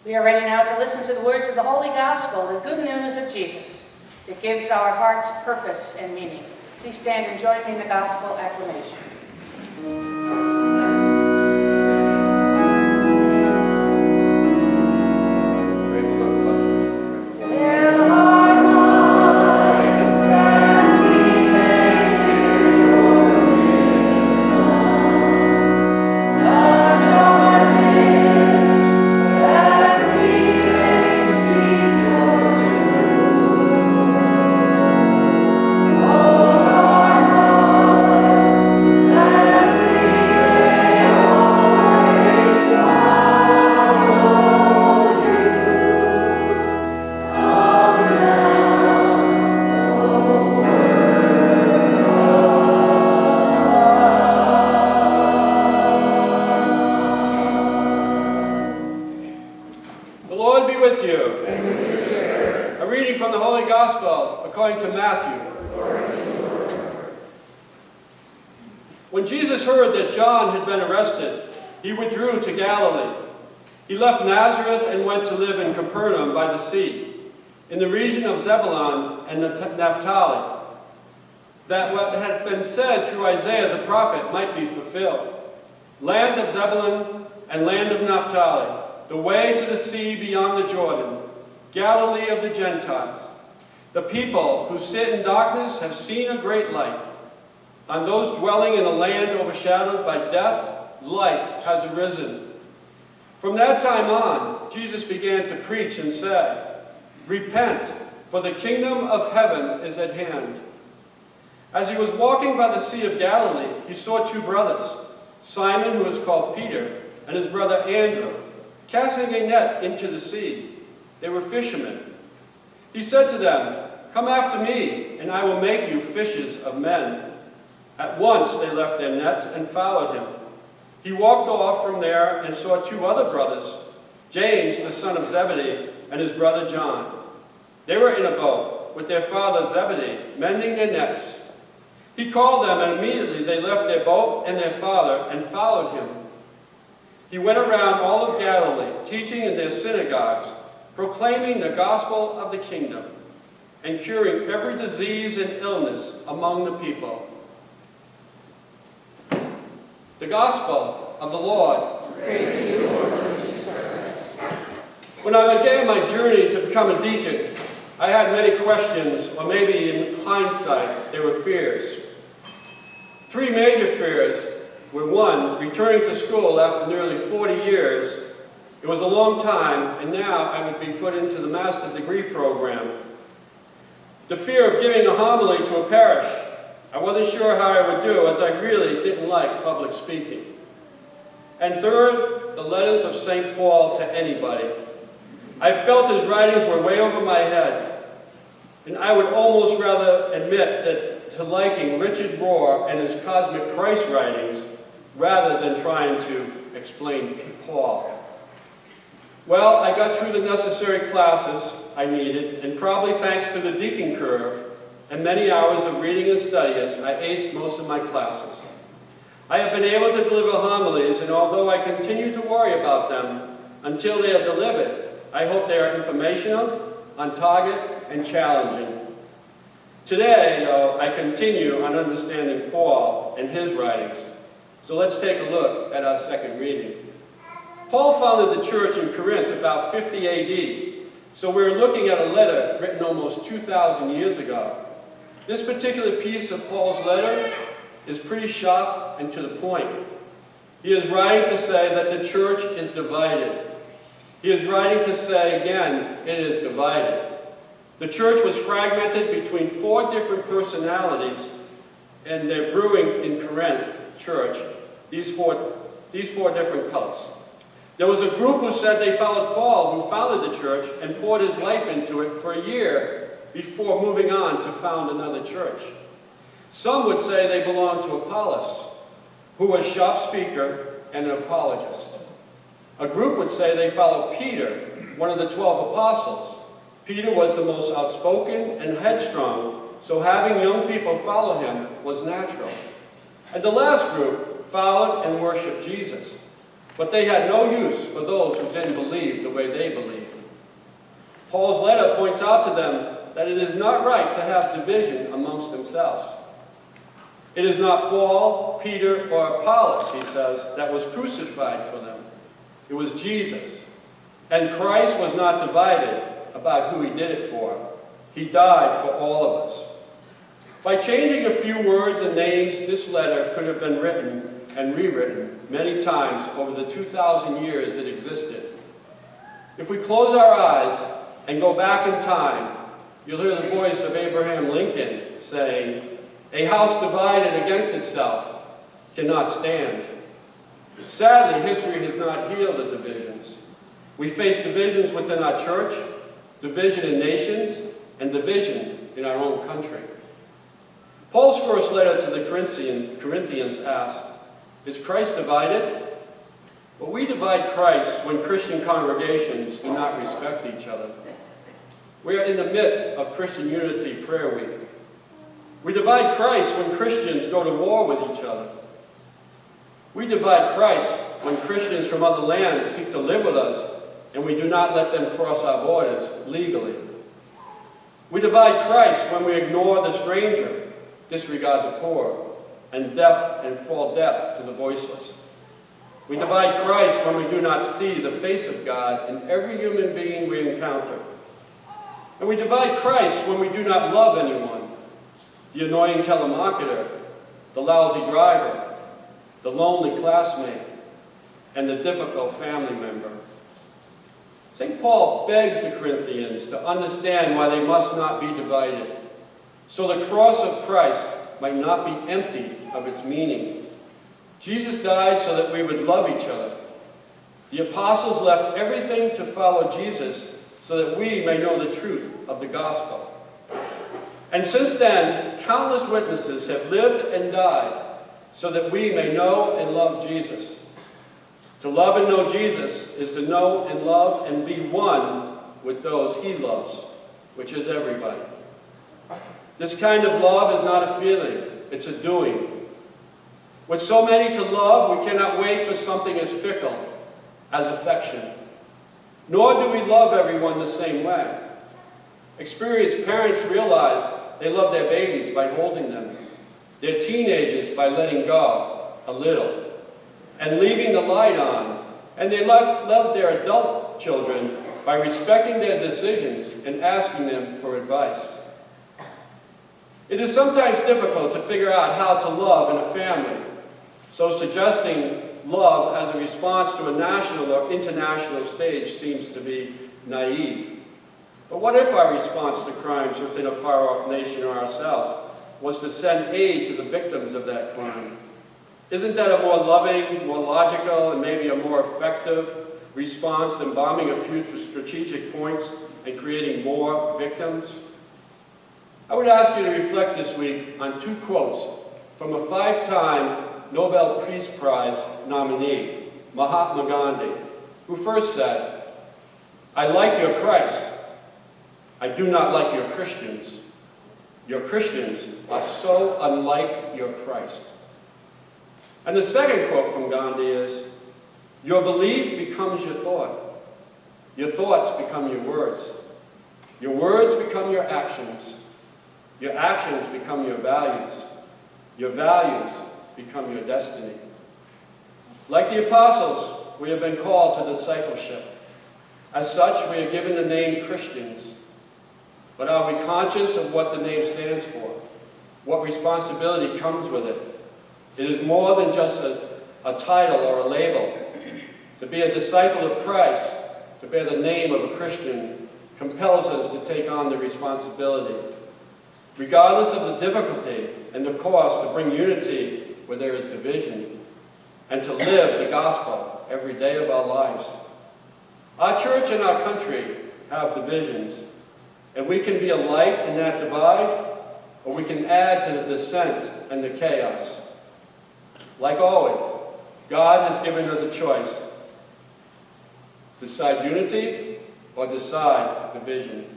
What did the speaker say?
We are ready now to listen to the words of the Holy Gospel, the good news of Jesus, that gives our hearts purpose and meaning. Please stand and join me in the Gospel acclamation. When Jesus heard that John had been arrested, he withdrew to Galilee. He left Nazareth and went to live in Capernaum by the sea, in the region of Zebulun and Naphtali, that what had been said through Isaiah the prophet might be fulfilled. Land of Zebulun and land of Naphtali, the way to the sea beyond the Jordan, Galilee of the Gentiles. The people who sit in darkness have seen a great light. On those dwelling in a land overshadowed by death, light has arisen. From that time on, Jesus began to preach and say, "Repent, for the kingdom of heaven is at hand." As he was walking by the Sea of Galilee, he saw two brothers, Simon, who is called Peter, and his brother Andrew, casting a net into the sea. They were fishermen. He said to them, "Come after me, and I will make you fishers of men." At once they left their nets and followed him. He walked off from there and saw two other brothers, James, the son of Zebedee, and his brother John. They were in a boat with their father Zebedee, mending their nets. He called them, and immediately they left their boat and their father and followed him. He went around all of Galilee, teaching in their synagogues, proclaiming the gospel of the kingdom, and curing every disease and illness among the people. The Gospel of the Lord. Praise to you, Lord. When I began my journey to become a deacon, I had many questions, or maybe in hindsight, there were fears. Three major fears were: one, returning to school after nearly 40 years. It was a long time, and now I would be put into the master's degree program. The fear of giving a homily to a parish. I wasn't sure how I would do, as I really didn't like public speaking. And third, the letters of St. Paul to anybody. I felt his writings were way over my head, and I would almost rather admit that to liking Richard Rohr and his Cosmic Christ writings rather than trying to explain Paul. Well, I got through the necessary classes I needed, and probably thanks to the deacon curve and many hours of reading and studying, I aced most of my classes. I have been able to deliver homilies, and although I continue to worry about them until they are delivered, I hope they are informational, on target, and challenging. Today, though, I continue on understanding Paul and his writings. So let's take a look at our second reading. Paul founded the church in Corinth about 50 AD, so we're looking at a letter written almost 2,000 years ago. This particular piece of Paul's letter is pretty sharp and to the point. He is writing to say that the church is divided. He is writing to say, again, it is divided. The church was fragmented between four different personalities, and they're brewing in Corinth church, these four different cults. There was a group who said they followed Paul, who founded the church, and poured his life into it for a year before moving on to found another church. Some would say they belonged to Apollos, who was a sharp speaker and an apologist. A group would say they followed Peter, one of the 12 apostles. Peter was the most outspoken and headstrong, so having young people follow him was natural. And the last group followed and worshiped Jesus. but they had no use for those who didn't believe the way they believed. Paul's letter points out to them that it is not right to have division amongst themselves. It is not Paul, Peter, or Apollos, he says, that was crucified for them. It was Jesus. And Christ was not divided about who he did it for. He died for all of us. By changing a few words and names, this letter could have been written and rewritten many times over the 2,000 years it existed. If we close our eyes and go back in time, you'll hear the voice of Abraham Lincoln saying, "A house divided against itself cannot stand." Sadly, history has not healed the divisions. We face divisions within our church, division in nations, and division in our own country. Paul's first letter to the Corinthians asks, "Is Christ divided?" Well, we divide Christ when Christian congregations do not respect each other. We are in the midst of Christian Unity Prayer Week. We divide Christ when Christians go to war with each other. We divide Christ when Christians from other lands seek to live with us and we do not let them cross our borders legally. We divide Christ when we ignore the stranger, disregard the poor, and fall deaf to the voiceless. We divide Christ when we do not see the face of God in every human being we encounter. And we divide Christ when we do not love anyone, the annoying telemarketer, the lousy driver, the lonely classmate, and the difficult family member. St. Paul begs the Corinthians to understand why they must not be divided, so the cross of Christ might not be emptied of its meaning. Jesus died so that we would love each other. The apostles left everything to follow Jesus so that we may know the truth of the gospel. And since then, countless witnesses have lived and died so that we may know and love Jesus. To love and know Jesus is to know and love and be one with those he loves, which is everybody. This kind of love is not a feeling, it's a doing. With so many to love, we cannot wait for something as fickle as affection. Nor do we love everyone the same way. Experienced parents realize they love their babies by holding them, their teenagers by letting go a little, and leaving the light on, and they love their adult children by respecting their decisions and asking them for advice. It is sometimes difficult to figure out how to love in a family, so suggesting love as a response to a national or international stage seems to be naive. But what if our response to crimes within a far-off nation or ourselves was to send aid to the victims of that crime? Isn't that a more loving, more logical, and maybe a more effective response than bombing a few strategic points and creating more victims? I would ask you to reflect this week on two quotes from a 5-time Nobel Peace Prize nominee, Mahatma Gandhi, who first said, "I like your Christ. I do not like your Christians. Your Christians are so unlike your Christ." And the second quote from Gandhi is, "Your belief becomes your thought. Your thoughts become your words. Your words become your actions. Your actions become your values. Your values become your destiny." Like the apostles, we have been called to discipleship. As such, we are given the name Christians. But are we conscious of what the name stands for? What responsibility comes with it? It is more than just a title or a label. To be a disciple of Christ, to bear the name of a Christian, compels us to take on the responsibility, regardless of the difficulty and the cost, to bring unity where there is division, and to live the gospel every day of our lives. Our church and our country have divisions, and we can be a light in that divide, or we can add to the dissent and the chaos. Like always, God has given us a choice: decide unity or decide division.